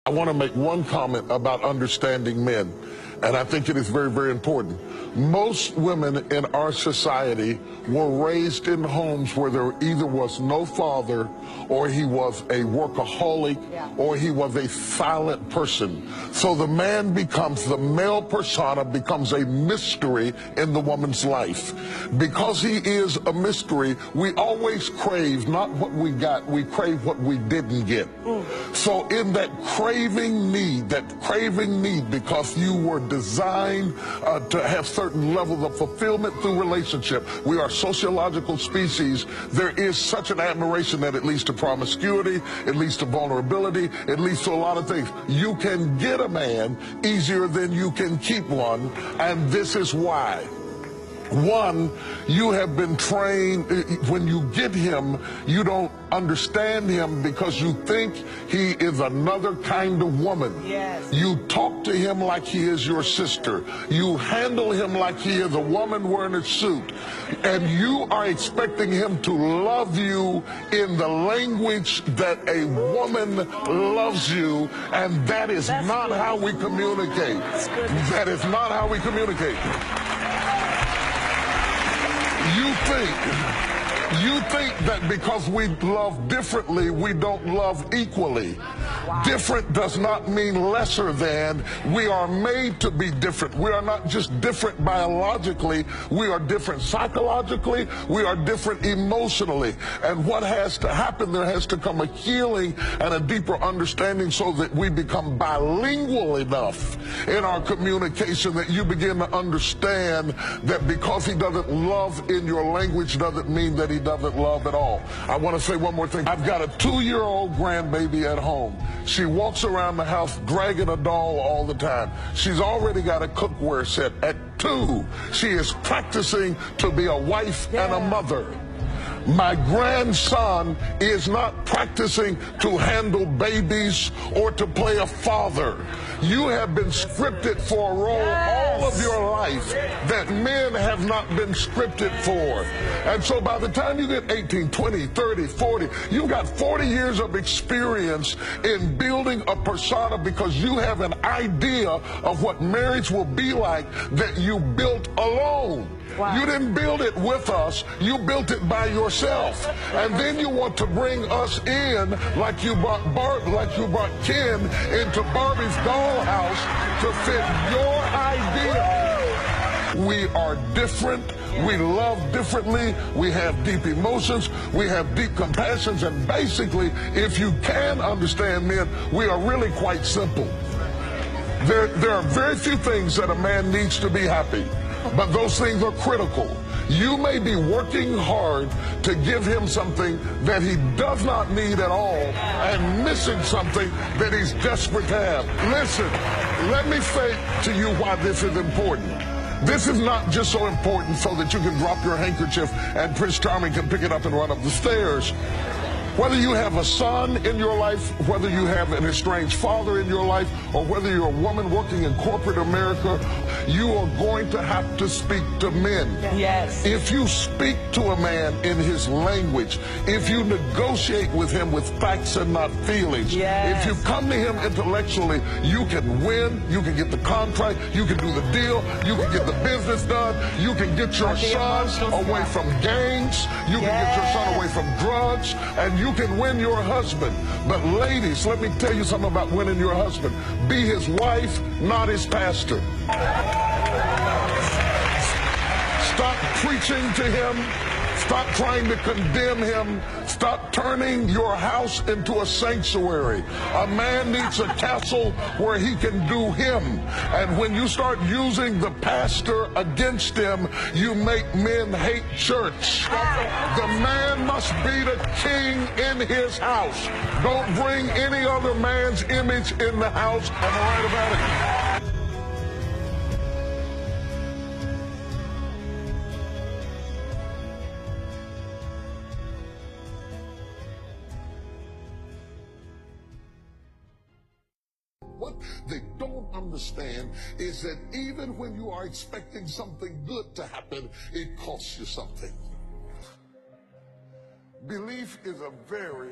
I want to make one comment about understanding men, and I think it is very, very important. Most women in our society were raised in homes where there either was no father, or he was a workaholic, or he was a silent person. So the man becomes, the male persona becomes a mystery in the woman's life. Because he is a mystery, we always crave not what we got, we crave what we didn't get. So in that craving need, because you were designed to have certain levels of fulfillment through relationship. We are sociological species. There is such an admiration that it leads to promiscuity, it leads to vulnerability, it leads to a lot of things. You can get a man easier than you can keep one, and this is why. One, you have been trained, when you get him, you don't understand him because you think he is another kind of woman. Yes. You talk to him like he is your sister. You handle him like he is a woman wearing a suit. And you are expecting him to love you in the language that a woman loves you, and that is not how we communicate. That is not how we communicate. You think that because we love differently, we don't love equally. Wow. Different does not mean lesser than. We are made to be different. We are not just different biologically, we are different psychologically, we are different emotionally. And what has to happen, there has to come a healing and a deeper understanding so that we become bilingual enough in our communication that you begin to understand that because he doesn't love in your language doesn't mean that he doesn't love at all. I want to say one more thing. I've got a 2-year-old grandbaby at home. She walks around the house dragging a doll all the time. She's already got a cookware set. At 2, she is practicing to be a wife and a mother. My grandson is not practicing to handle babies or to play a father. You have been scripted for a role all of your life that men have not been scripted for. And so by the time you get 18, 20, 30, 40, you've got 40 years of experience in building a persona because you have an idea of what marriage will be like that you built alone. Wow. You didn't build it with us, you built it by yourself. And then you want to bring us in like you brought Ken into Barbie's dollhouse to fit your idea. We are different, we love differently, we have deep emotions, we have deep compassions, and basically, if you can understand men, we are really quite simple. There are very few things that a man needs to be happy, but those things are critical. You may be working hard to give him something that he does not need at all and missing something that he's desperate to have. Listen, let me say to you why this is important. This is not just so important so that you can drop your handkerchief and Prince Charming can pick it up and run up the stairs. Whether you have a son in your life, whether you have an estranged father in your life, or whether you're a woman working in corporate America, you are going to have to speak to men. Yes. If you speak to a man in his language, if you negotiate with him with facts and not feelings, if you come to him intellectually, you can win, you can get the contract, you can do the deal, you can get the business done, you can get your son away from gangs, you can get your son away from drugs, and you can win your husband. But ladies, let me tell you something about winning your husband. Be his wife, not his pastor. Stop preaching to him. Stop trying to condemn him. Stop turning your house into a sanctuary. A man needs a castle where he can do him. And when you start using the pastor against him, you make men hate church. The man must be the king in his house. Don't bring any other man's image in the house. Am I right about it? What they don't understand is that even when you are expecting something good to happen, it costs you something. Belief is a very